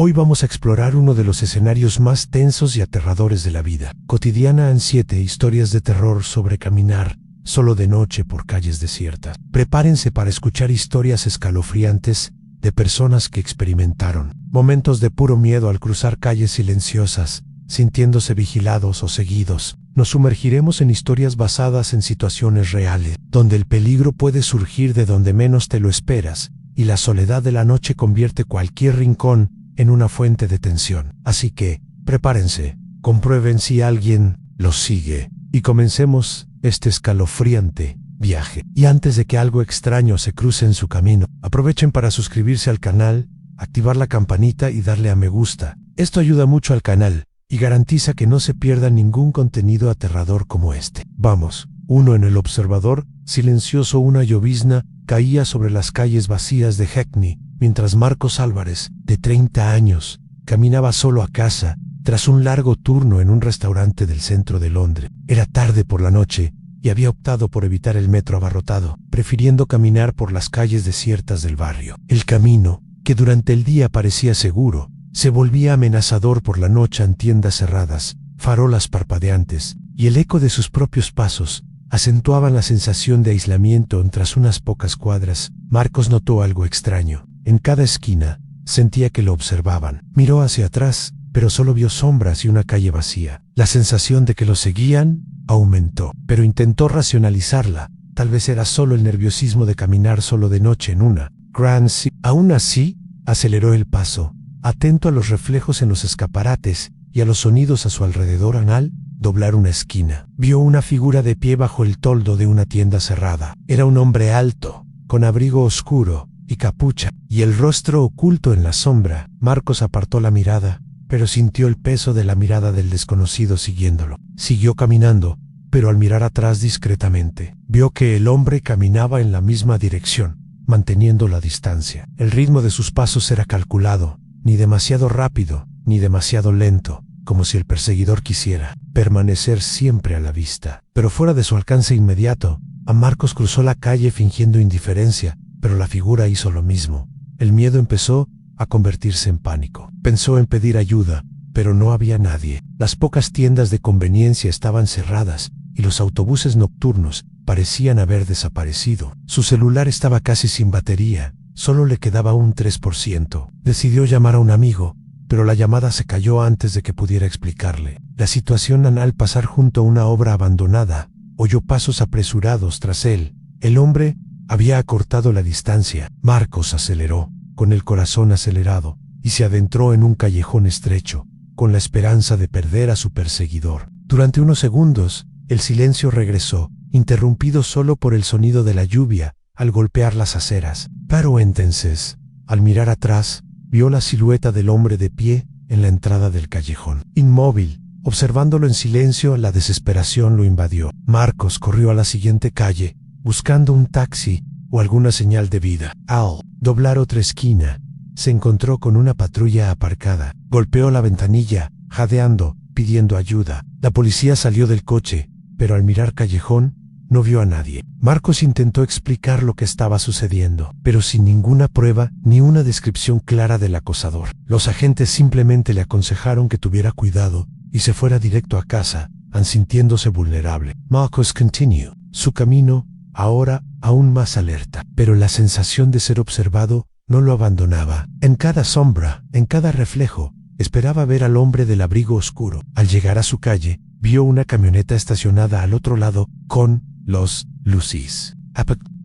Hoy vamos a explorar uno de los escenarios más tensos y aterradores de la vida cotidiana en 7 historias de terror sobre caminar solo de noche por calles desiertas. Prepárense para escuchar historias escalofriantes de personas que experimentaron momentos de puro miedo al cruzar calles silenciosas, sintiéndose vigilados o seguidos. Nos sumergiremos en historias basadas en situaciones reales, donde el peligro puede surgir de donde menos te lo esperas, y la soledad de la noche convierte cualquier rincón en una fuente de tensión. Así que, prepárense, comprueben si alguien los sigue, y comencemos este escalofriante viaje. Y antes de que algo extraño se cruce en su camino, aprovechen para suscribirse al canal, activar la campanita y darle a me gusta. Esto ayuda mucho al canal y garantiza que no se pierda ningún contenido aterrador como este. Vamos. 1. En el observador silencioso, una llovizna caía sobre las calles vacías de Hackney, mientras Marcos Álvarez, de 30 años, caminaba solo a casa tras un largo turno en un restaurante del centro de Londres. Era tarde por la noche y había optado por evitar el metro abarrotado, prefiriendo caminar por las calles desiertas del barrio. El camino, que durante el día parecía seguro, se volvía amenazador por la noche en tiendas cerradas, farolas parpadeantes, y el eco de sus propios pasos acentuaban la sensación de aislamiento tras unas pocas cuadras. Marcos notó algo extraño. En cada esquina, sentía que lo observaban. Miró hacia atrás, pero solo vio sombras y una calle vacía. La sensación de que lo seguían aumentó, pero intentó racionalizarla. Tal vez era solo el nerviosismo de caminar solo de noche en una Grand City. Aún así, aceleró el paso, atento a los reflejos en los escaparates y a los sonidos a su alrededor. Al doblar una esquina, vio una figura de pie bajo el toldo de una tienda cerrada. Era un hombre alto, con abrigo oscuro y capucha, y el rostro oculto en la sombra. Marcos apartó la mirada, pero sintió el peso de la mirada del desconocido siguiéndolo. Siguió caminando, pero al mirar atrás discretamente, vio que el hombre caminaba en la misma dirección, manteniendo la distancia. El ritmo de sus pasos era calculado, ni demasiado rápido, ni demasiado lento, como si el perseguidor quisiera permanecer siempre a la vista. Pero fuera de su alcance inmediato, a Marcos cruzó la calle fingiendo indiferencia, pero la figura hizo lo mismo. El miedo empezó a convertirse en pánico. Pensó en pedir ayuda, pero no había nadie. Las pocas tiendas de conveniencia estaban cerradas y los autobuses nocturnos parecían haber desaparecido. Su celular estaba casi sin batería, solo le quedaba un 3%. Decidió llamar a un amigo, pero la llamada se cayó antes de que pudiera explicarle la situación. Al pasar junto a una obra abandonada, oyó pasos apresurados tras él. El hombre había acortado la distancia. Marcos aceleró, con el corazón acelerado, y se adentró en un callejón estrecho, con la esperanza de perder a su perseguidor. Durante unos segundos, el silencio regresó, interrumpido solo por el sonido de la lluvia al golpear las aceras. Pero entonces, al mirar atrás, vio la silueta del hombre de pie en la entrada del callejón. Inmóvil, observándolo en silencio, la desesperación lo invadió. Marcos corrió a la siguiente calle, buscando un taxi o alguna señal de vida. Al doblar otra esquina, se encontró con una patrulla aparcada. Golpeó la ventanilla, jadeando, pidiendo ayuda. La policía salió del coche, pero al mirar callejón, no vio a nadie. Marcos intentó explicar lo que estaba sucediendo, pero sin ninguna prueba ni una descripción clara del acosador. Los agentes simplemente le aconsejaron que tuviera cuidado y se fuera directo a casa, sintiéndose vulnerable. Marcos continuó su camino, ahora aún más alerta, pero la sensación de ser observado no lo abandonaba. En cada sombra, en cada reflejo, esperaba ver al hombre del abrigo oscuro. Al llegar a su calle, vio una camioneta estacionada al otro lado, con los luces.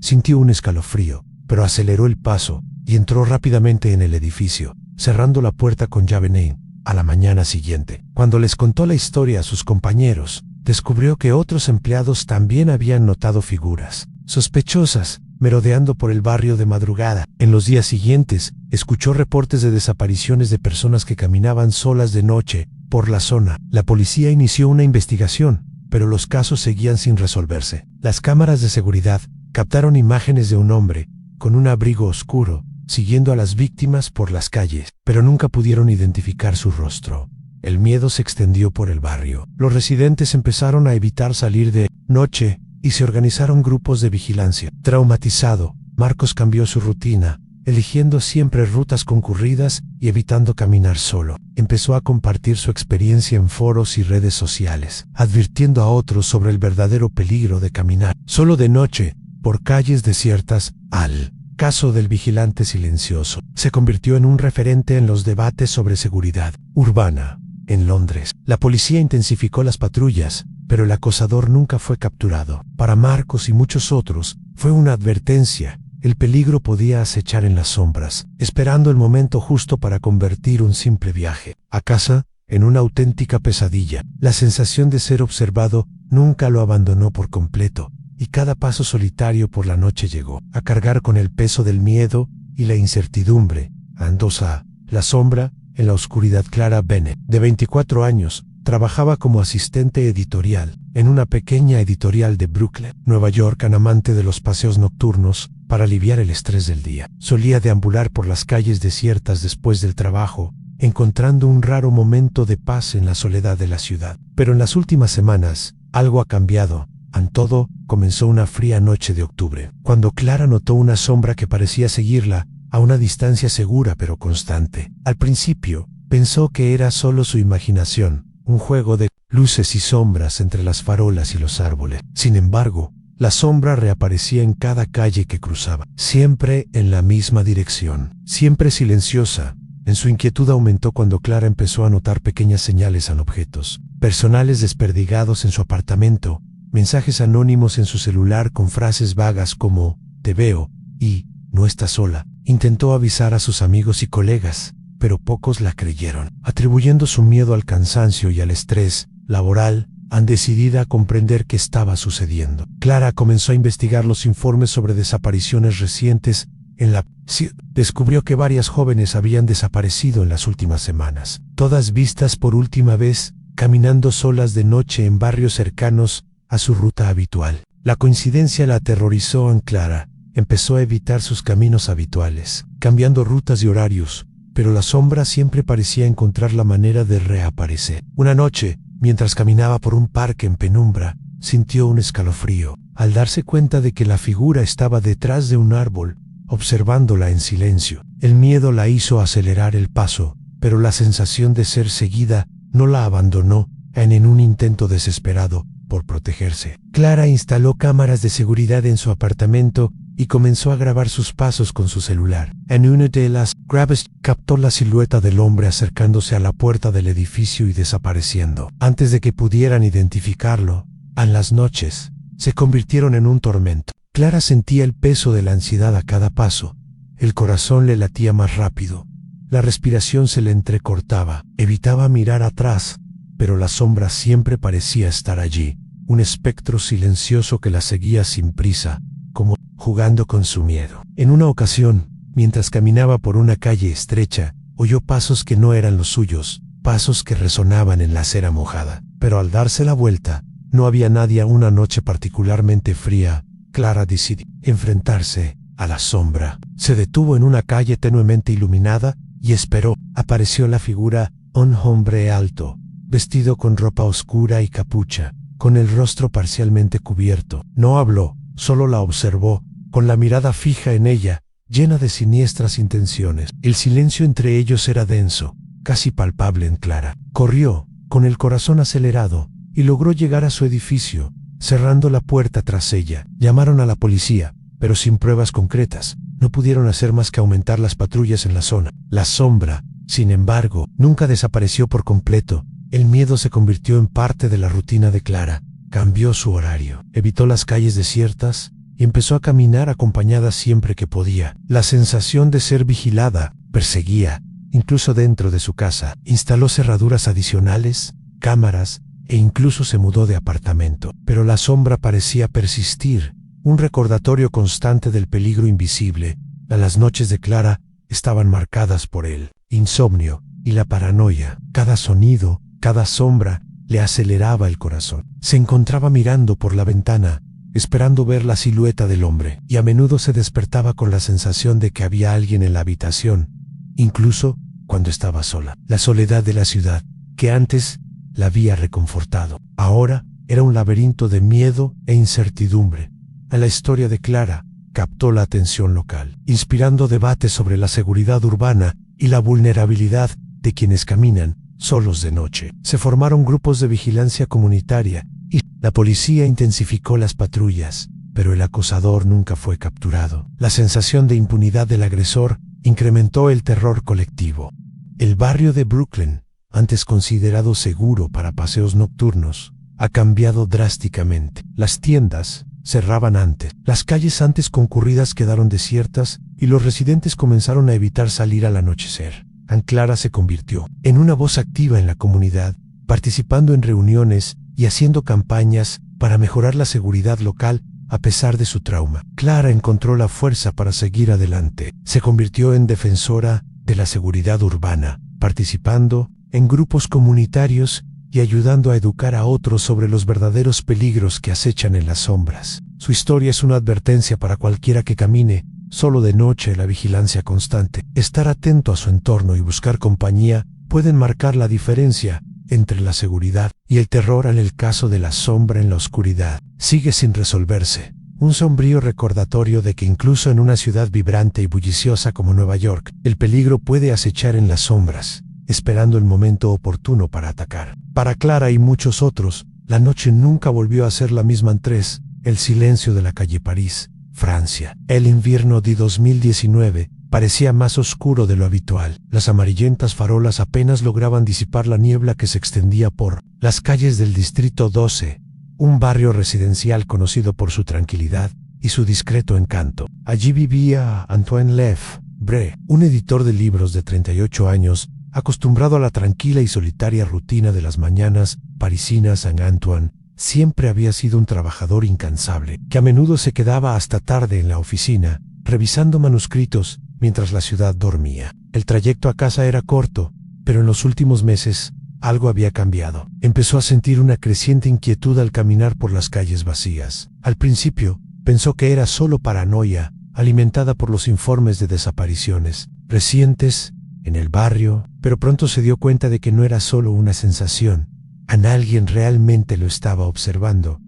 Sintió un escalofrío, pero aceleró el paso y entró rápidamente en el edificio, cerrando la puerta con llave. A la mañana siguiente, cuando les contó la historia a sus compañeros, descubrió que otros empleados también habían notado figuras sospechosas merodeando por el barrio de madrugada. En los días siguientes, escuchó reportes de desapariciones de personas que caminaban solas de noche por la zona. La policía inició una investigación, pero los casos seguían sin resolverse. Las cámaras de seguridad captaron imágenes de un hombre con un abrigo oscuro siguiendo a las víctimas por las calles, pero nunca pudieron identificar su rostro. El miedo se extendió por el barrio. Los residentes empezaron a evitar salir de noche y se organizaron grupos de vigilancia. Traumatizado, Marcos cambió su rutina, eligiendo siempre rutas concurridas y evitando caminar solo. Empezó a compartir su experiencia en foros y redes sociales, advirtiendo a otros sobre el verdadero peligro de caminar solo de noche por calles desiertas. Al caso del vigilante silencioso se convirtió en un referente en los debates sobre seguridad urbana. En Londres, la policía intensificó las patrullas, pero el acosador nunca fue capturado. Para Marcos y muchos otros, fue una advertencia. El peligro podía acechar en las sombras, esperando el momento justo para convertir un simple viaje a casa en una auténtica pesadilla. La sensación de ser observado nunca lo abandonó por completo, y cada paso solitario por la noche llegó a cargar con el peso del miedo y la incertidumbre. Andosa, la sombra, en la oscuridad. Clara Bennett, de 24 años, trabajaba como asistente editorial en una pequeña editorial de Brooklyn, Nueva York. Un amante de los paseos nocturnos para aliviar el estrés del día. Solía deambular por las calles desiertas después del trabajo, encontrando un raro momento de paz en la soledad de la ciudad. Pero en las últimas semanas, algo ha cambiado. Todo comenzó una fría noche de octubre, cuando Clara notó una sombra que parecía seguirla a una distancia segura pero constante. Al principio, pensó que era solo su imaginación, un juego de luces y sombras entre las farolas y los árboles. Sin embargo, la sombra reaparecía en cada calle que cruzaba, siempre en la misma dirección, siempre silenciosa. En su inquietud aumentó cuando Clara empezó a notar pequeñas señales en objetos personales desperdigados en su apartamento, mensajes anónimos en su celular con frases vagas como «te veo» y «no estás sola». Intentó avisar a sus amigos y colegas, pero pocos la creyeron, atribuyendo su miedo al cansancio y al estrés laboral. Decidida a comprender qué estaba sucediendo, Clara comenzó a investigar los informes sobre desapariciones recientes en la ciudad. Descubrió que varias jóvenes habían desaparecido en las últimas semanas, todas vistas por última vez caminando solas de noche en barrios cercanos a su ruta habitual. La coincidencia la aterrorizó a Clara. Empezó a evitar sus caminos habituales, cambiando rutas y horarios, pero la sombra siempre parecía encontrar la manera de reaparecer. Una noche, mientras caminaba por un parque en penumbra, sintió un escalofrío al darse cuenta de que la figura estaba detrás de un árbol, observándola en silencio. El miedo la hizo acelerar el paso, pero la sensación de ser seguida no la abandonó. En un intento desesperado por protegerse, Clara instaló cámaras de seguridad en su apartamento y comenzó a grabar sus pasos con su celular. En una de las grabaciones captó la silueta del hombre acercándose a la puerta del edificio y desapareciendo. Antes de que pudieran identificarlo, las noches se convirtieron en un tormento. Clara sentía el peso de la ansiedad a cada paso. El corazón le latía más rápido. La respiración se le entrecortaba. Evitaba mirar atrás, pero la sombra siempre parecía estar allí, un espectro silencioso que la seguía sin prisa, como jugando con su miedo. En una ocasión, mientras caminaba por una calle estrecha, oyó pasos que no eran los suyos, pasos que resonaban en la acera mojada. Pero al darse la vuelta, no había nadie. Una noche particularmente fría, Clara decidió enfrentarse a la sombra. Se detuvo en una calle tenuemente iluminada y esperó. Apareció la figura, un hombre alto, vestido con ropa oscura y capucha, con el rostro parcialmente cubierto. No habló, solo la observó, con la mirada fija en ella, llena de siniestras intenciones. El silencio entre ellos era denso, casi palpable en Clara. Corrió, con el corazón acelerado, y logró llegar a su edificio, cerrando la puerta tras ella. Llamaron a la policía, pero sin pruebas concretas. No pudieron hacer más que aumentar las patrullas en la zona. La sombra, sin embargo, nunca desapareció por completo. El miedo se convirtió en parte de la rutina de Clara. Cambió su horario, evitó las calles desiertas y empezó a caminar acompañada siempre que podía. La sensación de ser vigilada perseguía, incluso dentro de su casa. Instaló cerraduras adicionales, cámaras e incluso se mudó de apartamento. Pero la sombra parecía persistir, un recordatorio constante del peligro invisible. Las noches de Clara estaban marcadas por el insomnio y la paranoia. Cada sonido, cada sombra, le aceleraba el corazón. Se encontraba mirando por la ventana, esperando ver la silueta del hombre, y a menudo se despertaba con la sensación de que había alguien en la habitación, incluso cuando estaba sola. La soledad de la ciudad, que antes la había reconfortado, ahora era un laberinto de miedo e incertidumbre. La historia de Clara captó la atención local, inspirando debates sobre la seguridad urbana y la vulnerabilidad de quienes caminan solos de noche. Se formaron grupos de vigilancia comunitaria y la policía intensificó las patrullas, pero el acosador nunca fue capturado. La sensación de impunidad del agresor incrementó el terror colectivo. El barrio de Brooklyn, antes considerado seguro para paseos nocturnos, ha cambiado drásticamente. Las tiendas cerraban antes, las calles antes concurridas quedaron desiertas y los residentes comenzaron a evitar salir al anochecer. Ann Clara se convirtió en una voz activa en la comunidad, participando en reuniones y haciendo campañas para mejorar la seguridad local a pesar de su trauma. Clara encontró la fuerza para seguir adelante. Se convirtió en defensora de la seguridad urbana, participando en grupos comunitarios y ayudando a educar a otros sobre los verdaderos peligros que acechan en las sombras. Su historia es una advertencia para cualquiera que camine solo de noche. La vigilancia constante, estar atento a su entorno y buscar compañía pueden marcar la diferencia entre la seguridad y el terror. En el caso de la sombra en la oscuridad, sigue sin resolverse. Un sombrío recordatorio de que incluso en una ciudad vibrante y bulliciosa como Nueva York, el peligro puede acechar en las sombras, esperando el momento oportuno para atacar. Para Clara y muchos otros, la noche nunca volvió a ser la misma. Entre el silencio de la calle París, Francia. El invierno de 2019 parecía más oscuro de lo habitual. Las amarillentas farolas apenas lograban disipar la niebla que se extendía por las calles del Distrito 12, un barrio residencial conocido por su tranquilidad y su discreto encanto. Allí vivía Antoine Lefebvre, un editor de libros de 38 años, acostumbrado a la tranquila y solitaria rutina de las mañanas parisinas. Antoine siempre había sido un trabajador incansable, que a menudo se quedaba hasta tarde en la oficina, revisando manuscritos mientras la ciudad dormía. El trayecto a casa era corto, pero en los últimos meses algo había cambiado. Empezó a sentir una creciente inquietud al caminar por las calles vacías. Al principio, pensó que era solo paranoia, alimentada por los informes de desapariciones recientes en el barrio, pero pronto se dio cuenta de que no era solo una sensación. Alguien realmente lo estaba observando.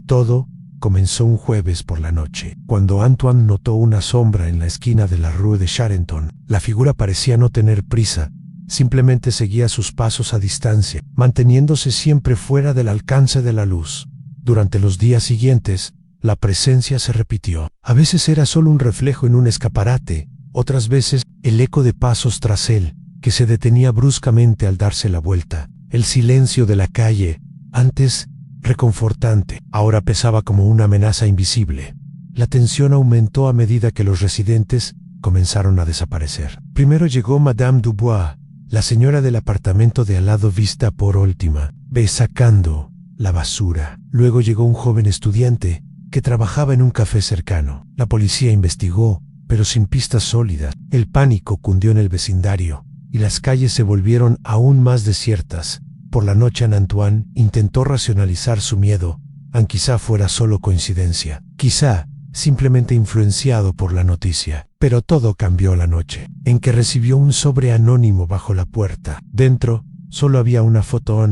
Todo comenzó un jueves por la noche, cuando Antoine notó una sombra en la esquina de la Rue de Charenton. La figura parecía no tener prisa, simplemente seguía sus pasos a distancia, manteniéndose siempre fuera del alcance de la luz. Durante los días siguientes, la presencia se repitió. A veces era solo un reflejo en un escaparate, otras veces el eco de pasos tras él, que se detenía bruscamente al darse la vuelta. El silencio de la calle, antes reconfortante, ahora pesaba como una amenaza invisible. La tensión aumentó a medida que los residentes comenzaron a desaparecer. Primero llegó Madame Dubois, la señora del apartamento de al lado, vista por última vez sacando la basura. Luego llegó un joven estudiante que trabajaba en un café cercano. La policía investigó, pero sin pistas sólidas. El pánico cundió en el vecindario y las calles se volvieron aún más desiertas. Por la noche Antoine intentó racionalizar su miedo. Quizá fuera solo coincidencia, quizá simplemente influenciado por la noticia. Pero todo cambió la noche en que recibió un sobre anónimo bajo la puerta. Dentro solo había una foto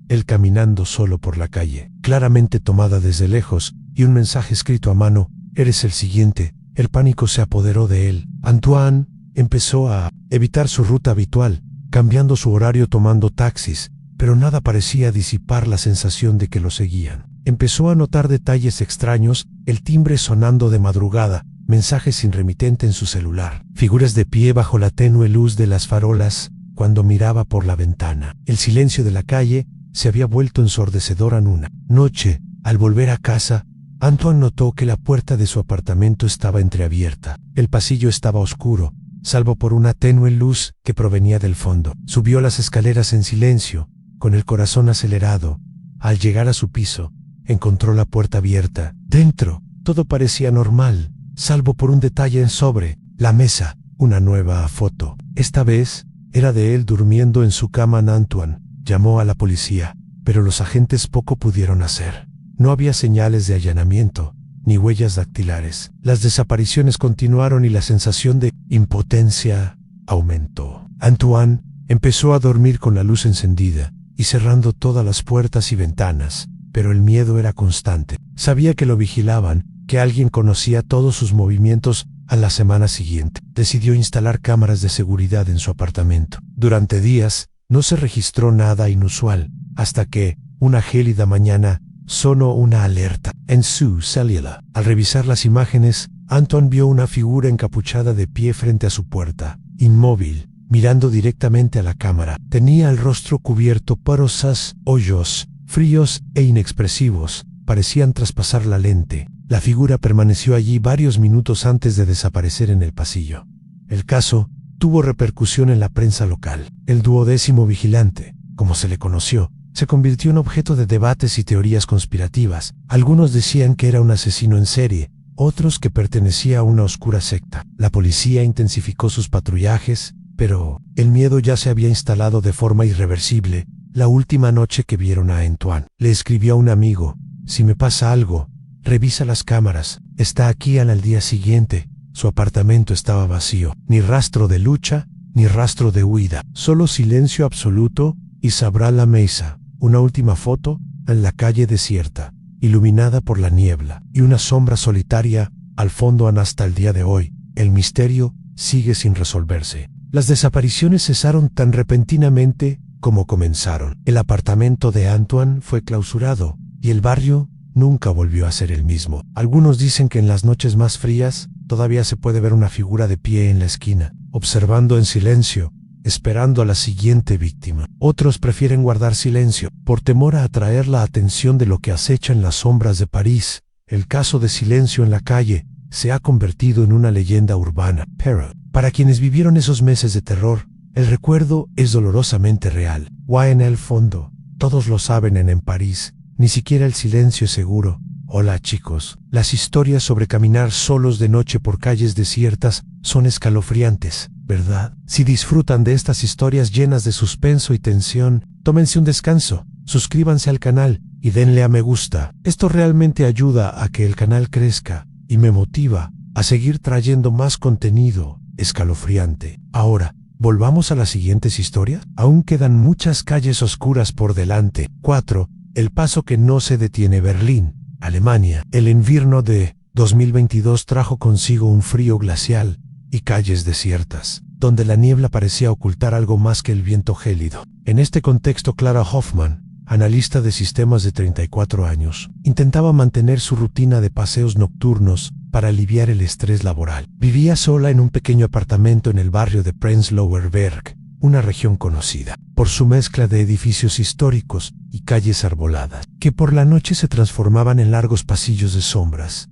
él caminando solo por la calle, claramente tomada desde lejos, y un mensaje escrito a mano: eres el siguiente. El pánico se apoderó de él. Antoine empezó a evitar su ruta habitual, cambiando su horario, tomando taxis, pero nada parecía disipar la sensación de que lo seguían. Empezó a notar detalles extraños: el timbre sonando de madrugada, mensajes sin remitente en su celular, figuras de pie bajo la tenue luz de las farolas cuando miraba por la ventana. El silencio de la calle se había vuelto ensordecedor. Una noche, al volver a casa, Antoine notó que la puerta de su apartamento estaba entreabierta. El pasillo estaba oscuro, salvo por una tenue luz que provenía del fondo. Subió las escaleras en silencio, con el corazón acelerado. Al llegar a su piso, encontró la puerta abierta. Dentro, todo parecía normal, salvo por un detalle sobre la mesa: una nueva foto. Esta vez, era de él durmiendo en su cama. Antoine llamó a la policía, pero los agentes poco pudieron hacer. No había señales de allanamiento, ni huellas dactilares. Las desapariciones continuaron y la sensación de impotencia aumentó. Antoine empezó a dormir con la luz encendida y cerrando todas las puertas y ventanas, pero el miedo era constante. Sabía que lo vigilaban que alguien conocía todos sus movimientos. A la semana siguiente, decidió instalar cámaras de seguridad en su apartamento. Durante días, no se registró nada inusual, hasta que, una gélida mañana, sonó una alerta en su celular. Al revisar las imágenes, Antoine vio una figura encapuchada de pie frente a su puerta, inmóvil, mirando directamente a la cámara. Tenía el rostro cubierto por rosas, hoyos, fríos e inexpresivos, parecían traspasar la lente. La figura permaneció allí varios minutos antes de desaparecer en el pasillo. El caso tuvo repercusión en la prensa local. El 12º vigilante, como se le conoció, se convirtió en objeto de debates y teorías conspirativas. Algunos decían que era un asesino en serie, otros que pertenecía a una oscura secta. La policía intensificó sus patrullajes, pero el miedo ya se había instalado de forma irreversible. La última noche que vieron a Antoine, le escribió a un amigo: si me pasa algo, revisa las cámaras. Está aquí al día siguiente. Su apartamento estaba vacío. Ni rastro de lucha, ni rastro de huida. Solo silencio absoluto y sabrá la mesa. Una última foto en la calle desierta, iluminada por la niebla, y una sombra solitaria al fondo. Hasta el día de hoy, el misterio sigue sin resolverse. Las desapariciones cesaron tan repentinamente como comenzaron. El apartamento de Antoine fue clausurado, y el barrio nunca volvió a ser el mismo. Algunos dicen que en las noches más frías todavía se puede ver una figura de pie en la esquina, observando en silencio, esperando a la siguiente víctima. Otros prefieren guardar silencio, por temor a atraer la atención de lo que acecha en las sombras de París. El caso de Silencio en la calle se ha convertido en una leyenda urbana. Pero, para quienes vivieron esos meses de terror, el recuerdo es dolorosamente real. En el fondo, todos lo saben en París. Ni siquiera el silencio es seguro. Hola chicos, las historias sobre caminar solos de noche por calles desiertas son escalofriantes, ¿verdad? Si disfrutan de estas historias llenas de suspenso y tensión, tómense un descanso, suscríbanse al canal y denle a me gusta. Esto realmente ayuda a que el canal crezca y me motiva a seguir trayendo más contenido escalofriante. Ahora, volvamos a las siguientes historias. Aún quedan muchas calles oscuras por delante. 4. El paso que no se detiene. Berlín, Alemania. El invierno de 2022 trajo consigo un frío glacial y calles desiertas, donde la niebla parecía ocultar algo más que el viento gélido. En este contexto, Clara Hoffman, analista de sistemas de 34 años, intentaba mantener su rutina de paseos nocturnos para aliviar el estrés laboral. Vivía sola en un pequeño apartamento en el barrio de Prenzlauer Berg, una región conocida por su mezcla de edificios históricos y calles arboladas, que por la noche se transformaban en largos pasillos de sombras.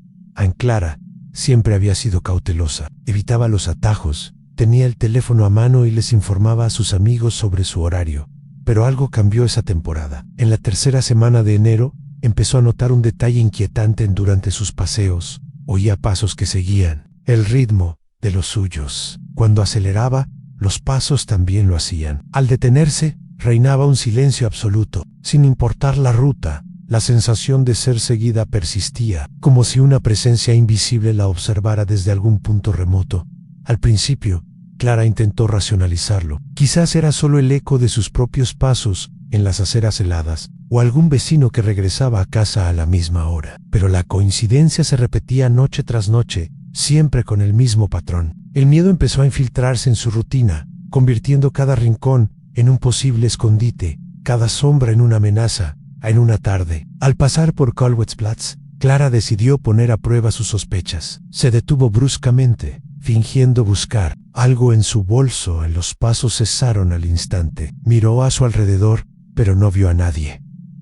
Clara siempre había sido cautelosa, evitaba los atajos, tenía el teléfono a mano y les informaba a sus amigos sobre su horario. Pero algo cambió esa temporada. En la tercera semana de enero, empezó a notar un detalle inquietante durante sus paseos. Oía pasos que seguían el ritmo de los suyos. Cuando aceleraba, los pasos también lo hacían. Al detenerse, reinaba un silencio absoluto. Sin importar la ruta, la sensación de ser seguida persistía, como si una presencia invisible la observara desde algún punto remoto. Al principio, Clara intentó racionalizarlo. Quizás era solo el eco de sus propios pasos en las aceras heladas, o algún vecino que regresaba a casa a la misma hora. Pero la coincidencia se repetía noche tras noche, siempre con el mismo patrón. El miedo empezó a infiltrarse en su rutina, convirtiendo cada rincón en un posible escondite, cada sombra en una amenaza. En una tarde, al pasar por Kolwitzplatz, Clara decidió poner a prueba sus sospechas. Se detuvo bruscamente, fingiendo buscar algo en su bolso. Los pasos cesaron al instante. Miró a su alrededor, pero no vio a nadie.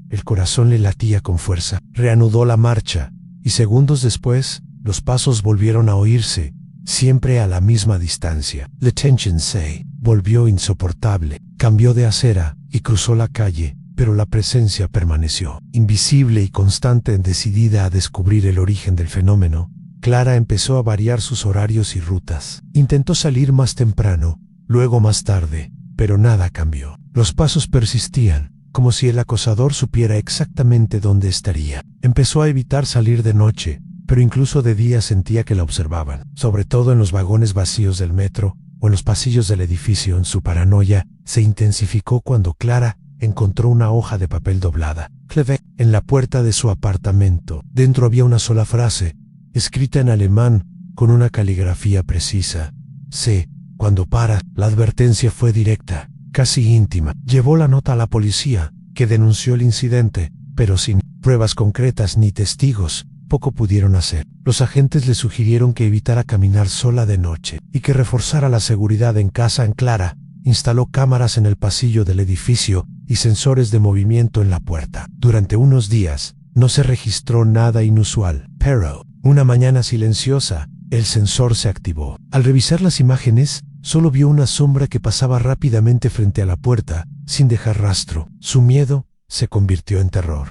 El corazón le latía con fuerza. Reanudó la marcha, y segundos después, los pasos volvieron a oírse, siempre a la misma distancia. La tensión se volvió insoportable. Cambió de acera y cruzó la calle, pero la presencia permaneció, invisible y constante. Decidida a descubrir el origen del fenómeno, Clara empezó a variar sus horarios y rutas. Intentó salir más temprano, luego más tarde, pero nada cambió. Los pasos persistían, como si el acosador supiera exactamente dónde estaría. Empezó a evitar salir de noche, pero incluso de día sentía que la observaban, sobre todo en los vagones vacíos del metro o en los pasillos del edificio. En su paranoia se intensificó cuando Clara encontró una hoja de papel doblada, en la puerta de su apartamento. Dentro había una sola frase: escrita en alemán con una caligrafía precisa. C. Cuando para, la advertencia fue directa, casi íntima. Llevó la nota a la policía, que denunció el incidente, pero sin pruebas concretas ni testigos, poco pudieron hacer. Los agentes le sugirieron que evitara caminar sola de noche y que reforzara la seguridad en casa. En Clara instaló cámaras en el pasillo del edificio y sensores de movimiento en la puerta. Durante unos días no se registró nada inusual, pero una mañana silenciosa, el sensor se activó. Al revisar las imágenes, solo vio una sombra que pasaba rápidamente frente a la puerta, sin dejar rastro. Su miedo se convirtió en terror.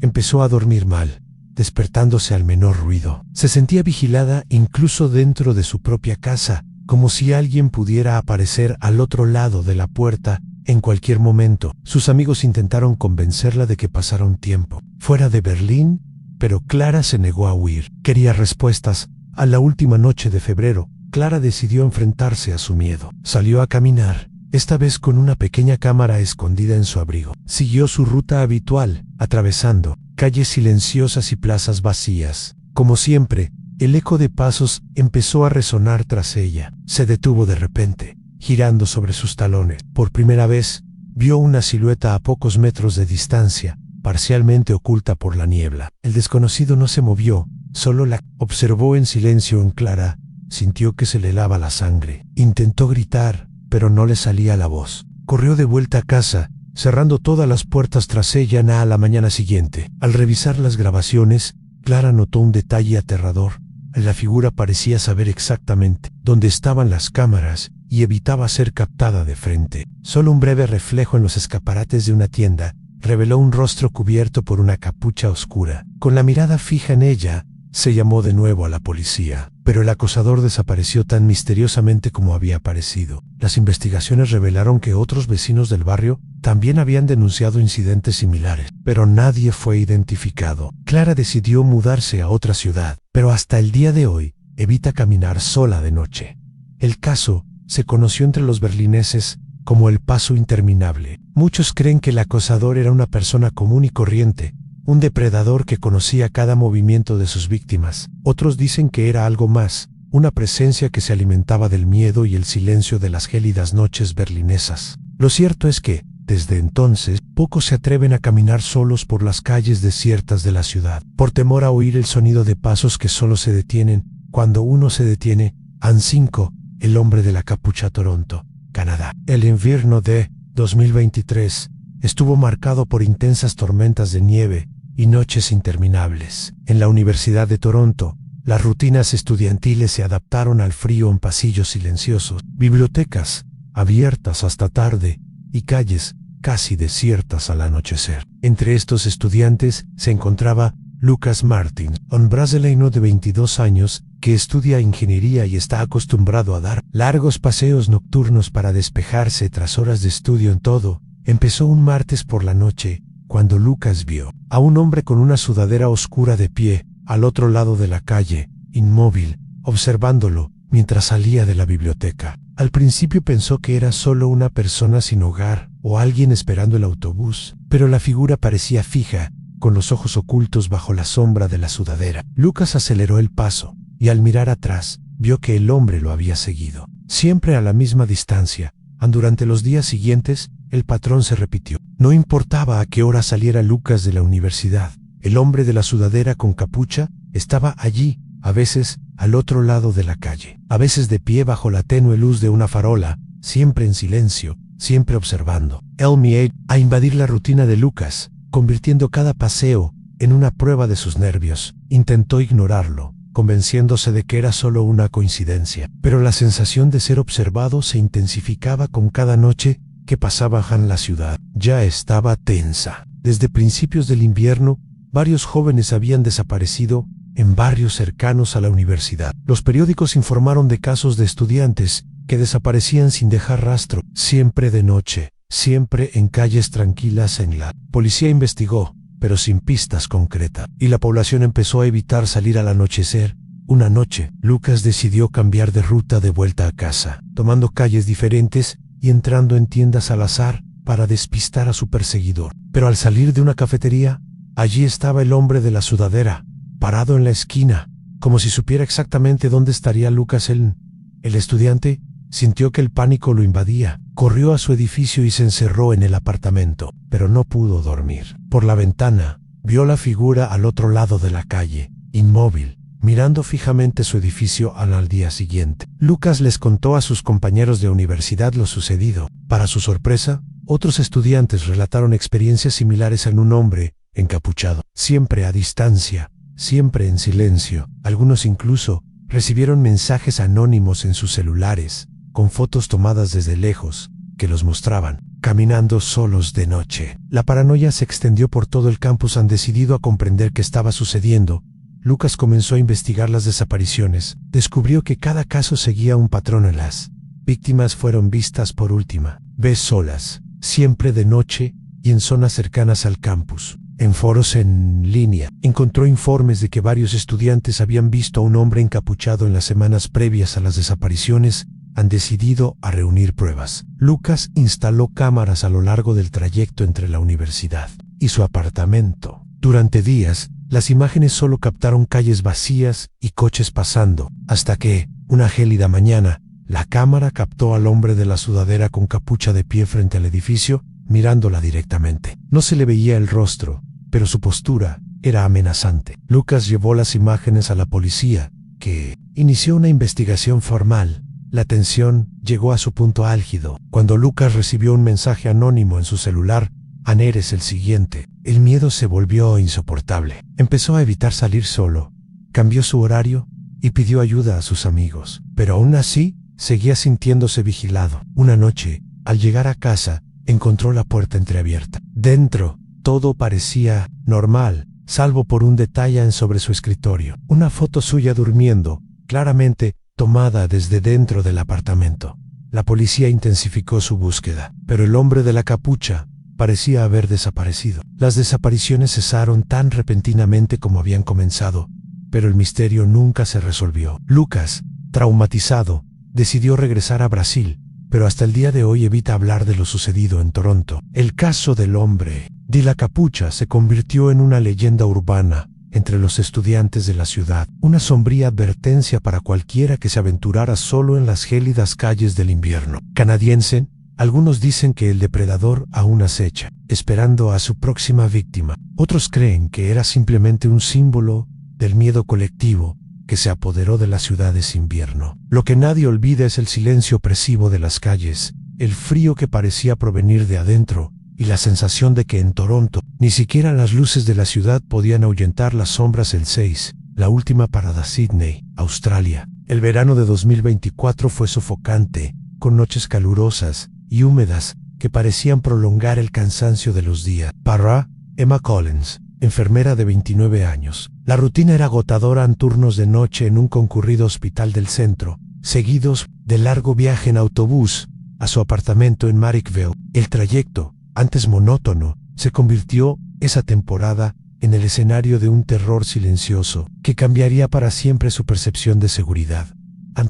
Empezó a dormir mal, despertándose al menor ruido. Se sentía vigilada incluso dentro de su propia casa, como si alguien pudiera aparecer al otro lado de la puerta en cualquier momento. Sus amigos intentaron convencerla de que pasara un tiempo fuera de Berlín, pero Clara se negó a huir. Quería respuestas. A la última noche de febrero, Clara decidió enfrentarse a su miedo. Salió a caminar, esta vez con una pequeña cámara escondida en su abrigo. Siguió su ruta habitual, atravesando calles silenciosas y plazas vacías. Como siempre, el eco de pasos empezó a resonar tras ella. Se detuvo de repente, girando sobre sus talones. Por primera vez, vio una silueta a pocos metros de distancia, parcialmente oculta por la niebla. El desconocido no se movió, solo la observó en silencio. En Clara sintió que se le helaba la sangre. Intentó gritar, pero no le salía la voz. Corrió de vuelta a casa, cerrando todas las puertas tras ella. A la mañana siguiente, al revisar las grabaciones, Clara notó un detalle aterrador. La figura parecía saber exactamente dónde estaban las cámaras y evitaba ser captada de frente. Solo un breve reflejo en los escaparates de una tienda reveló un rostro cubierto por una capucha oscura. Con la mirada fija en ella, se llamó de nuevo a la policía, pero el acosador desapareció tan misteriosamente como había aparecido. Las investigaciones revelaron que otros vecinos del barrio también habían denunciado incidentes similares, pero nadie fue identificado. Clara decidió mudarse a otra ciudad, pero hasta el día de hoy evita caminar sola de noche. El caso se conoció entre los berlineses como el Paso Interminable. Muchos creen que el acosador era una persona común y corriente, un depredador que conocía cada movimiento de sus víctimas. Otros dicen que era algo más, una presencia que se alimentaba del miedo y el silencio de las gélidas noches berlinesas. Lo cierto es que, desde entonces, pocos se atreven a caminar solos por las calles desiertas de la ciudad, por temor a oír el sonido de pasos que solo se detienen cuando uno se detiene. Anne 5, el hombre de la capucha, Toronto, Canadá. El invierno de 2023 estuvo marcado por intensas tormentas de nieve y noches interminables. En la Universidad de Toronto, las rutinas estudiantiles se adaptaron al frío en pasillos silenciosos, bibliotecas abiertas hasta tarde y calles casi desiertas al anochecer. Entre estos estudiantes se encontraba Lucas Martin, un brasileño de 22 años que estudia ingeniería y está acostumbrado a dar largos paseos nocturnos para despejarse tras horas de estudio. En todo, empezó un martes por la noche, cuando Lucas vio a un hombre con una sudadera oscura de pie, al otro lado de la calle, inmóvil, observándolo mientras salía de la biblioteca. Al principio pensó que era solo una persona sin hogar o alguien esperando el autobús, pero la figura parecía fija, con los ojos ocultos bajo la sombra de la sudadera. Lucas aceleró el paso, y al mirar atrás, vio que el hombre lo había seguido, siempre a la misma distancia. Durante los días siguientes, el patrón se repitió. No importaba a qué hora saliera Lucas de la universidad, el hombre de la sudadera con capucha estaba allí, a veces al otro lado de la calle, a veces de pie bajo la tenue luz de una farola, siempre en silencio, siempre observando. Él miedo a invadir la rutina de Lucas, convirtiendo cada paseo en una prueba de sus nervios. Intentó ignorarlo, convenciéndose de que era solo una coincidencia, pero la sensación de ser observado se intensificaba con cada noche que pasaba en la ciudad. Ya estaba tensa. Desde principios del invierno, varios jóvenes habían desaparecido en barrios cercanos a la universidad. Los periódicos informaron de casos de estudiantes que desaparecían sin dejar rastro, siempre de noche, siempre en calles tranquilas. La policía investigó, pero sin pistas concretas, y la población empezó a evitar salir al anochecer. Una noche, Lucas decidió cambiar de ruta de vuelta a casa, tomando calles diferentes y entrando en tiendas al azar para despistar a su perseguidor. Pero al salir de una cafetería, allí estaba el hombre de la sudadera, parado en la esquina, como si supiera exactamente dónde estaría Lucas. El estudiante sintió que el pánico lo invadía. Corrió a su edificio y se encerró en el apartamento, pero no pudo dormir. Por la ventana, vio la figura al otro lado de la calle, inmóvil, mirando fijamente su edificio. Al día siguiente, Lucas les contó a sus compañeros de universidad lo sucedido. Para su sorpresa, otros estudiantes relataron experiencias similares en un hombre encapuchado, siempre a distancia, siempre en silencio. Algunos incluso recibieron mensajes anónimos en sus celulares, con fotos tomadas desde lejos, que los mostraban caminando solos de noche. La paranoia se extendió por todo el campus. Han decidido a comprender qué estaba sucediendo. Lucas comenzó a investigar las desapariciones. Descubrió que cada caso seguía un patrón. En las víctimas fueron vistas por última vez solas, siempre de noche y en zonas cercanas al campus. En foros en línea, encontró informes de que varios estudiantes habían visto a un hombre encapuchado en las semanas previas a las desapariciones. Han decidido a reunir pruebas. Lucas instaló cámaras a lo largo del trayecto entre la universidad y su apartamento. Durante días, las imágenes solo captaron calles vacías y coches pasando, hasta que, una gélida mañana, la cámara captó al hombre de la sudadera con capucha de pie frente al edificio, mirándola directamente. No se le veía el rostro, pero su postura era amenazante. Lucas llevó las imágenes a la policía, que inició una investigación formal. La tensión llegó a su punto álgido cuando Lucas recibió un mensaje anónimo en su celular. Eres el siguiente. El miedo se volvió insoportable. Empezó a evitar salir solo, cambió su horario y pidió ayuda a sus amigos. Pero aún así, seguía sintiéndose vigilado. Una noche, al llegar a casa, encontró la puerta entreabierta. Dentro, todo parecía normal, salvo por un detalle sobre su escritorio. Una foto suya durmiendo, claramente tomada desde dentro del apartamento. La policía intensificó su búsqueda, pero el hombre de la capucha parecía haber desaparecido. Las desapariciones cesaron tan repentinamente como habían comenzado, pero el misterio nunca se resolvió. Lucas, traumatizado, decidió regresar a Brasil, pero hasta el día de hoy evita hablar de lo sucedido en Toronto. El caso del hombre de la capucha se convirtió en una leyenda urbana entre los estudiantes de la ciudad, una sombría advertencia para cualquiera que se aventurara solo en las gélidas calles del invierno canadiense. Algunos dicen que el depredador aún acecha, esperando a su próxima víctima. Otros creen que era simplemente un símbolo del miedo colectivo que se apoderó de las ciudades invierno. Lo que nadie olvida es el silencio opresivo de las calles, el frío que parecía provenir de adentro, y la sensación de que en Toronto ni siquiera las luces de la ciudad podían ahuyentar las sombras. El 6, la última parada, Sydney, Australia. El verano de 2024 fue sofocante, con noches calurosas y húmedas que parecían prolongar el cansancio de los días. Para Emma Collins, enfermera de 29 años, la rutina era agotadora en turnos de noche en un concurrido hospital del centro, seguidos de largo viaje en autobús a su apartamento en Marrickville. El trayecto, antes monótono, se convirtió esa temporada en el escenario de un terror silencioso que cambiaría para siempre su percepción de seguridad.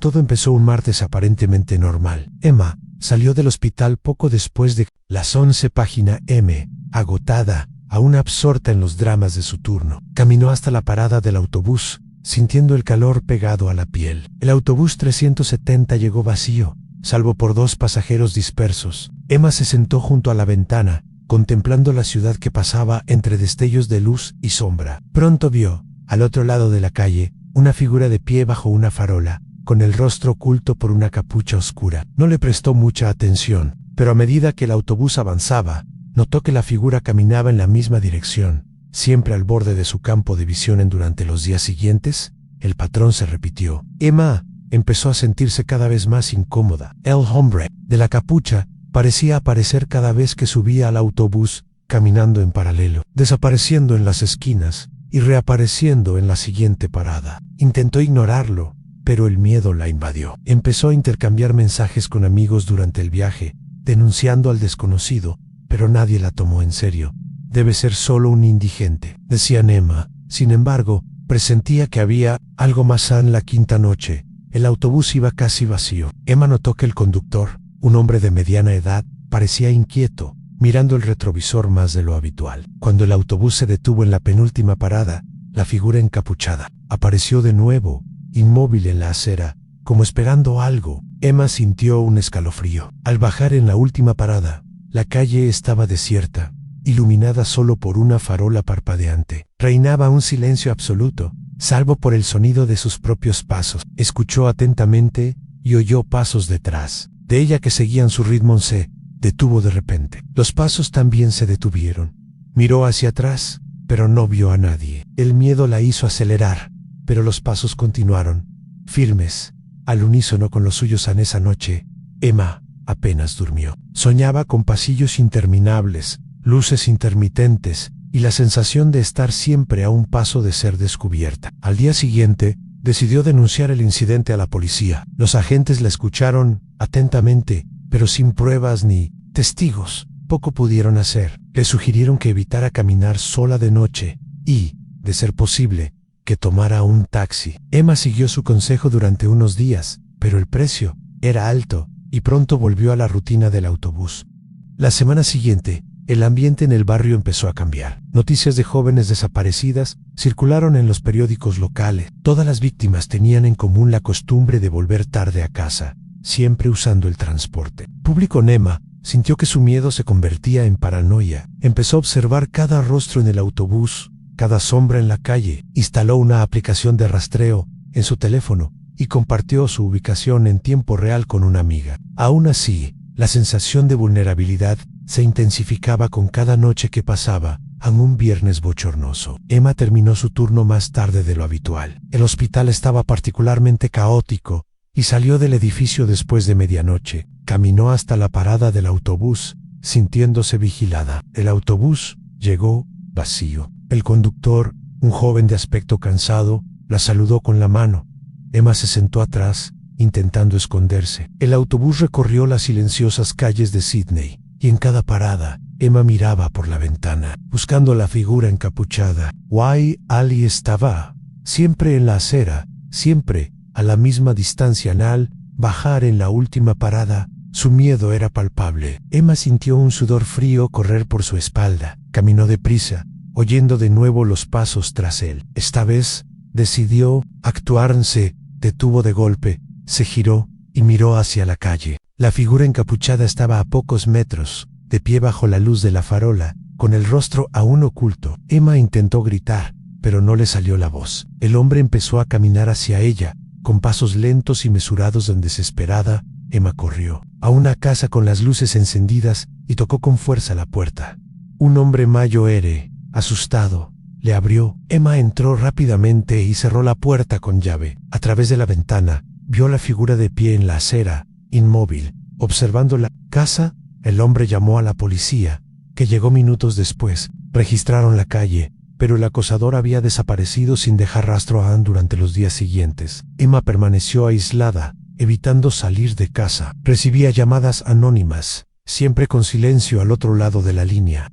Todo empezó un martes aparentemente normal. Emma salió del hospital poco después de las 11 p.m, agotada, aún absorta en los dramas de su turno. Caminó hasta la parada del autobús, sintiendo el calor pegado a la piel. El autobús 370 llegó vacío, salvo por 2 pasajeros dispersos. Emma se sentó junto a la ventana, contemplando la ciudad que pasaba entre destellos de luz y sombra. Pronto vio, al otro lado de la calle, una figura de pie bajo una farola, con el rostro oculto por una capucha oscura. No le prestó mucha atención, pero a medida que el autobús avanzaba, notó que la figura caminaba en la misma dirección, siempre al borde de su campo de visión. Durante los días siguientes, el patrón se repitió. Emma empezó a sentirse cada vez más incómoda. El hombre de la capucha parecía aparecer cada vez que subía al autobús, caminando en paralelo, desapareciendo en las esquinas y reapareciendo en la siguiente parada. Intentó ignorarlo, pero el miedo la invadió. Empezó a intercambiar mensajes con amigos durante el viaje, denunciando al desconocido, pero nadie la tomó en serio. Debe ser solo un indigente, decía Emma. Sin embargo, presentía que había algo más. En la quinta noche, el autobús iba casi vacío. Emma notó que el conductor, un hombre de mediana edad, parecía inquieto, mirando el retrovisor más de lo habitual. Cuando el autobús se detuvo en la penúltima parada, la figura encapuchada apareció de nuevo, inmóvil en la acera, como esperando algo. Emma sintió un escalofrío. Al bajar en la última parada, la calle estaba desierta, iluminada solo por una farola parpadeante. Reinaba un silencio absoluto, salvo por el sonido de sus propios pasos. Escuchó atentamente y oyó pasos detrás de ella que seguían su ritmo. Se detuvo de repente. Los pasos también se detuvieron. Miró hacia atrás, pero no vio a nadie. El miedo la hizo acelerar, pero los pasos continuaron, firmes, al unísono con los suyos. En esa noche, Emma apenas durmió. Soñaba con pasillos interminables, luces intermitentes y la sensación de estar siempre a un paso de ser descubierta. Al día siguiente, decidió denunciar el incidente a la policía. Los agentes la escucharon atentamente, pero sin pruebas ni testigos. Poco pudieron hacer. Le sugirieron que evitara caminar sola de noche y, de ser posible, que tomara un taxi. Emma siguió su consejo durante unos días, pero el precio era alto y pronto volvió a la rutina del autobús. La semana siguiente, el ambiente en el barrio empezó a cambiar. Noticias de jóvenes desaparecidas circularon en los periódicos locales. Todas las víctimas tenían en común la costumbre de volver tarde a casa, siempre usando el transporte público. Emma sintió que su miedo se convertía en paranoia. Empezó a observar cada rostro en el autobús, cada sombra en la calle. Instaló una aplicación de rastreo en su teléfono y compartió su ubicación en tiempo real con una amiga. Aún así, la sensación de vulnerabilidad se intensificaba con cada noche que pasaba en un viernes bochornoso. Emma terminó su turno más tarde de lo habitual. El hospital estaba particularmente caótico y salió del edificio después de medianoche. Caminó hasta la parada del autobús, sintiéndose vigilada. El autobús llegó vacío. El conductor, un joven de aspecto cansado, la saludó con la mano. Emma se sentó atrás, intentando esconderse. El autobús recorrió las silenciosas calles de Sydney, y en cada parada, Emma miraba por la ventana, buscando la figura encapuchada. Ali estaba siempre en la acera, siempre a la misma distancia. Al bajar en la última parada, su miedo era palpable. Emma sintió un sudor frío correr por su espalda. Caminó deprisa, oyendo de nuevo los pasos tras él. Esta vez, decidió actuar. Se detuvo de golpe, se giró y miró hacia la calle. La figura encapuchada estaba a pocos metros, de pie bajo la luz de la farola, con el rostro aún oculto. Emma intentó gritar, pero no le salió la voz. El hombre empezó a caminar hacia ella, con pasos lentos y mesurados. Desesperada, Emma corrió a una casa con las luces encendidas y tocó con fuerza la puerta. Un hombre mayor, asustado, le abrió. Emma entró rápidamente y cerró la puerta con llave. A través de la ventana, vio la figura de pie en la acera, inmóvil, observando la casa. El hombre llamó a la policía, que llegó minutos después. Registraron la calle, pero el acosador había desaparecido sin dejar rastro durante los días siguientes. Emma permaneció aislada, evitando salir de casa. Recibía llamadas anónimas, siempre con silencio al otro lado de la línea.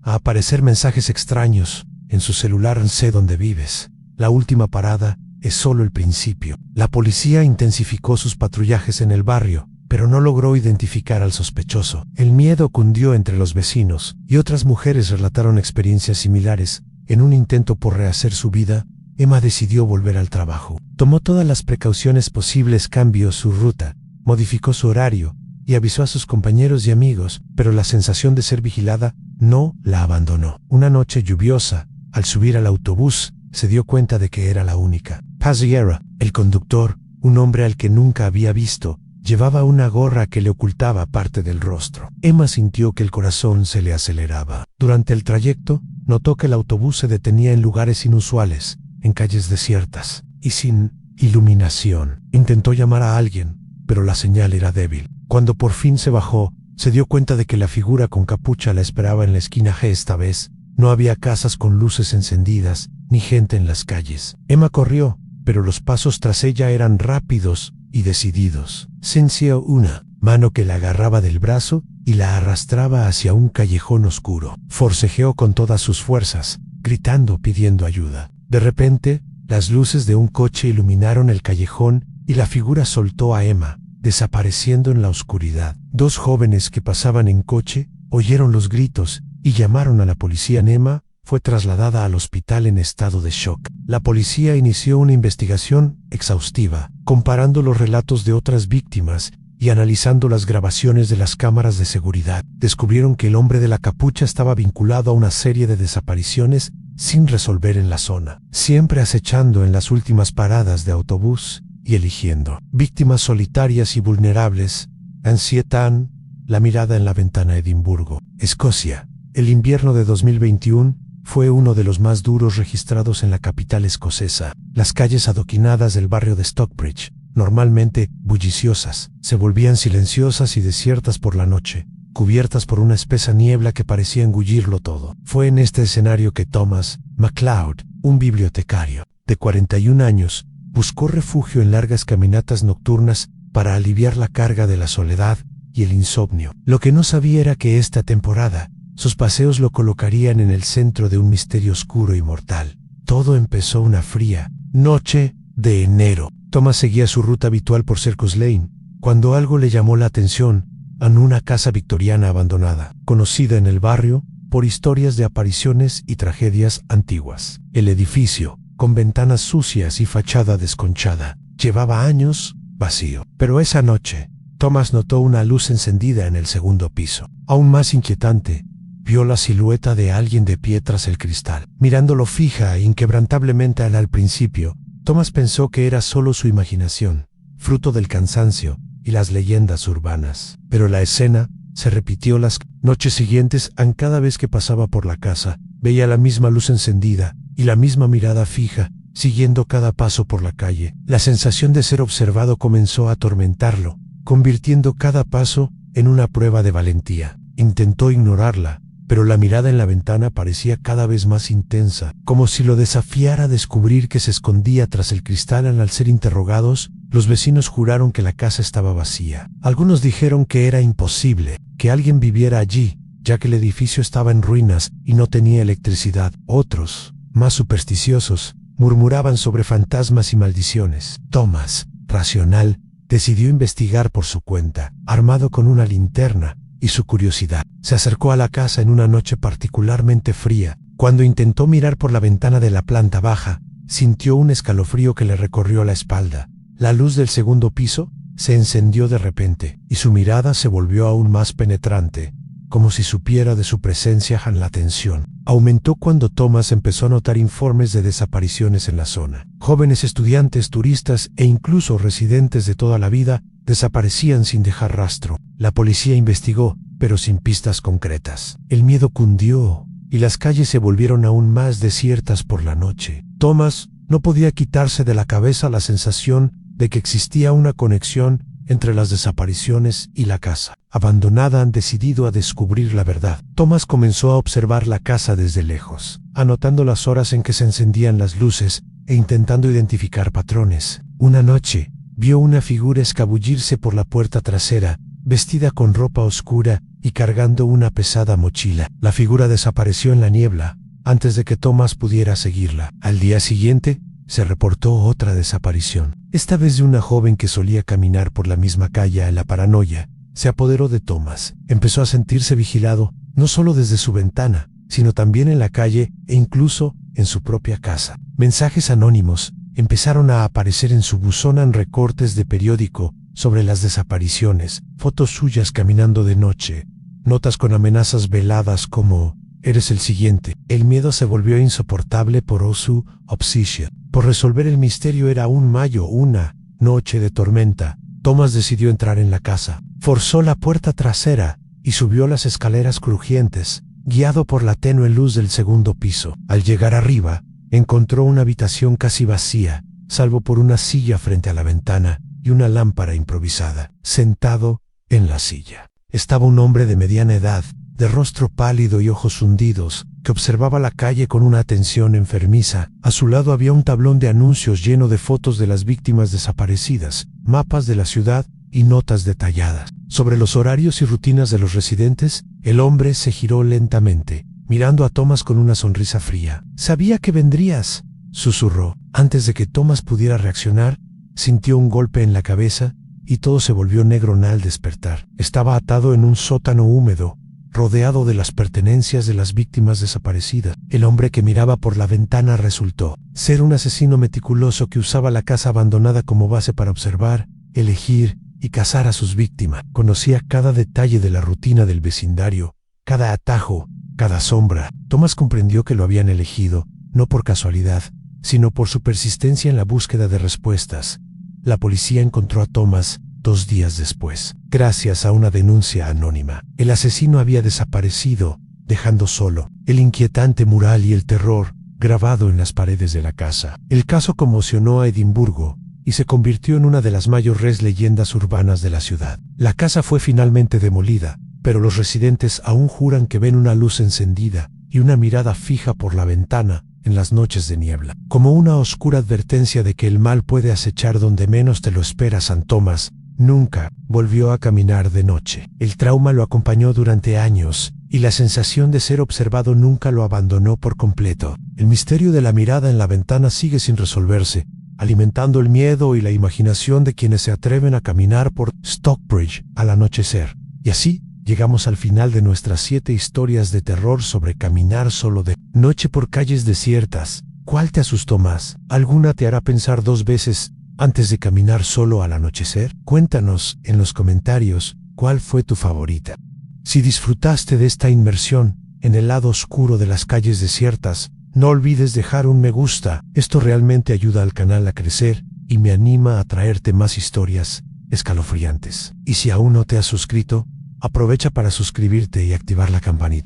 A aparecer mensajes extraños en su celular. Sé dónde vives. La última parada es solo el principio. La policía intensificó sus patrullajes en el barrio, pero no logró identificar al sospechoso. El miedo cundió entre los vecinos, y otras mujeres relataron experiencias similares. En un intento por rehacer su vida, Emma decidió volver al trabajo. Tomó todas las precauciones posibles, cambió su ruta, modificó su horario y avisó a sus compañeros y amigos, pero la sensación de ser vigilada no la abandonó. Una noche lluviosa, al subir al autobús, se dio cuenta de que era la única pasajera. El conductor, un hombre al que nunca había visto, llevaba una gorra que le ocultaba parte del rostro. Emma sintió que el corazón se le aceleraba. Durante el trayecto, notó que el autobús se detenía en lugares inusuales, en calles desiertas y sin iluminación. Intentó llamar a alguien, pero la señal era débil. Cuando por fin se bajó, se dio cuenta de que la figura con capucha la esperaba en la esquina. Esta vez, no había casas con luces encendidas, ni gente en las calles. Emma corrió, pero los pasos tras ella eran rápidos y decididos. Sintió una mano que la agarraba del brazo y la arrastraba hacia un callejón oscuro. Forcejeó con todas sus fuerzas, gritando, pidiendo ayuda. De repente, las luces de un coche iluminaron el callejón y la figura soltó a Emma, desapareciendo en la oscuridad. Dos jóvenes que pasaban en coche oyeron los gritos y llamaron a la policía. Emma fue trasladada al hospital en estado de shock. La policía inició una investigación exhaustiva, comparando los relatos de otras víctimas y analizando las grabaciones de las cámaras de seguridad. Descubrieron que el hombre de la capucha estaba vinculado a una serie de desapariciones sin resolver en la zona, siempre acechando en las últimas paradas de autobús y eligiendo víctimas solitarias y vulnerables. Ansietan, la mirada en la ventana. Edimburgo, Escocia. El invierno de 2021 fue uno de los más duros registrados en la capital escocesa. Las calles adoquinadas del barrio de Stockbridge, normalmente bulliciosas, se volvían silenciosas y desiertas por la noche, cubiertas por una espesa niebla que parecía engullirlo todo. Fue en este escenario que Thomas MacLeod, un bibliotecario de 41 años, buscó refugio en largas caminatas nocturnas para aliviar la carga de la soledad y el insomnio. Lo que no sabía era que esta temporada sus paseos lo colocarían en el centro de un misterio oscuro y mortal. Todo empezó una fría noche de enero. Thomas seguía su ruta habitual por Circus Lane, cuando algo le llamó la atención en una casa victoriana abandonada, conocida en el barrio por historias de apariciones y tragedias antiguas. El edificio, con ventanas sucias y fachada desconchada, llevaba años vacío. Pero esa noche, Thomas notó una luz encendida en el segundo piso. Aún más inquietante, vio la silueta de alguien de pie tras el cristal, mirándolo fija e inquebrantablemente. Al principio, Thomas pensó que era solo su imaginación, fruto del cansancio y las leyendas urbanas. Pero la escena se repitió las noches siguientes. Cada vez que pasaba por la casa, veía la misma luz encendida y la misma mirada fija, siguiendo cada paso por la calle. La sensación de ser observado comenzó a atormentarlo, convirtiendo cada paso en una prueba de valentía. Intentó ignorarla, pero la mirada en la ventana parecía cada vez más intensa, como si lo desafiara a descubrir que se escondía tras el cristal. Al ser interrogados, los vecinos juraron que la casa estaba vacía. Algunos dijeron que era imposible que alguien viviera allí, ya que el edificio estaba en ruinas y no tenía electricidad. Otros, más supersticiosos, murmuraban sobre fantasmas y maldiciones. Thomas, racional, decidió investigar por su cuenta, armado con una linterna y su curiosidad. Se acercó a la casa en una noche particularmente fría. Cuando intentó mirar por la ventana de la planta baja, sintió un escalofrío que le recorrió la espalda. La luz del segundo piso se encendió de repente, y su mirada se volvió aún más penetrante, como si supiera de su presencia. La tensión aumentó cuando Thomas empezó a notar informes de desapariciones en la zona. Jóvenes estudiantes, turistas e incluso residentes de toda la vida desaparecían sin dejar rastro. La policía investigó, pero sin pistas concretas. El miedo cundió, y las calles se volvieron aún más desiertas por la noche. Thomas no podía quitarse de la cabeza la sensación de que existía una conexión entre las desapariciones y la casa abandonada. Han decidido a descubrir la verdad. Thomas comenzó a observar la casa desde lejos, anotando las horas en que se encendían las luces e intentando identificar patrones. Una noche, vio una figura escabullirse por la puerta trasera, vestida con ropa oscura y cargando una pesada mochila. La figura desapareció en la niebla antes de que Thomas pudiera seguirla. Al día siguiente, se reportó otra desaparición, esta vez de una joven que solía caminar por la misma calle. La paranoia se apoderó de Thomas. Empezó a sentirse vigilado, no solo desde su ventana, sino también en la calle e incluso en su propia casa. Mensajes anónimos empezaron a aparecer en su buzón. En recortes de periódico sobre las desapariciones, fotos suyas caminando de noche, notas con amenazas veladas como «eres el siguiente». El miedo se volvió insoportable por su obsesión por resolver el misterio. Era un mayo, una noche de tormenta. Thomas decidió entrar en la casa, forzó la puerta trasera y subió las escaleras crujientes, guiado por la tenue luz del segundo piso. Al llegar arriba, encontró una habitación casi vacía, salvo por una silla frente a la ventana y una lámpara improvisada. Sentado en la silla estaba un hombre de mediana edad, de rostro pálido y ojos hundidos, que observaba la calle con una atención enfermiza. A su lado había un tablón de anuncios lleno de fotos de las víctimas desaparecidas, mapas de la ciudad y notas detalladas. Sobre los horarios y rutinas de los residentes, el hombre se giró lentamente, mirando a Thomas con una sonrisa fría. «Sabía que vendrías», susurró. Antes de que Thomas pudiera reaccionar, sintió un golpe en la cabeza y todo se volvió negro al despertar. Estaba atado en un sótano húmedo, rodeado de las pertenencias de las víctimas desaparecidas. El hombre que miraba por la ventana resultó ser un asesino meticuloso que usaba la casa abandonada como base para observar, elegir y cazar a sus víctimas. Conocía cada detalle de la rutina del vecindario, cada atajo, cada sombra. Thomas comprendió que lo habían elegido, no por casualidad, sino por su persistencia en la búsqueda de respuestas. La policía encontró a Thomas 2 días después, gracias a una denuncia anónima. El asesino había desaparecido, dejando solo el inquietante mural y el terror grabado en las paredes de la casa. El caso conmocionó a Edimburgo y se convirtió en una de las mayores leyendas urbanas de la ciudad. La casa fue finalmente demolida, pero los residentes aún juran que ven una luz encendida y una mirada fija por la ventana en las noches de niebla, como una oscura advertencia de que el mal puede acechar donde menos te lo esperas. Thomas nunca volvió a caminar de noche. El trauma lo acompañó durante años y la sensación de ser observado nunca lo abandonó por completo. El misterio de la mirada en la ventana sigue sin resolverse, alimentando el miedo y la imaginación de quienes se atreven a caminar por Stockbridge al anochecer. Y así llegamos al final de nuestras 7 historias de terror sobre caminar solo de noche por calles desiertas. ¿Cuál te asustó más? ¿Alguna te hará pensar 2 veces antes de caminar solo al anochecer? Cuéntanos en los comentarios cuál fue tu favorita. Si disfrutaste de esta inmersión en el lado oscuro de las calles desiertas, no olvides dejar un me gusta. Esto realmente ayuda al canal a crecer y me anima a traerte más historias escalofriantes. Y si aún no te has suscrito, aprovecha para suscribirte y activar la campanita.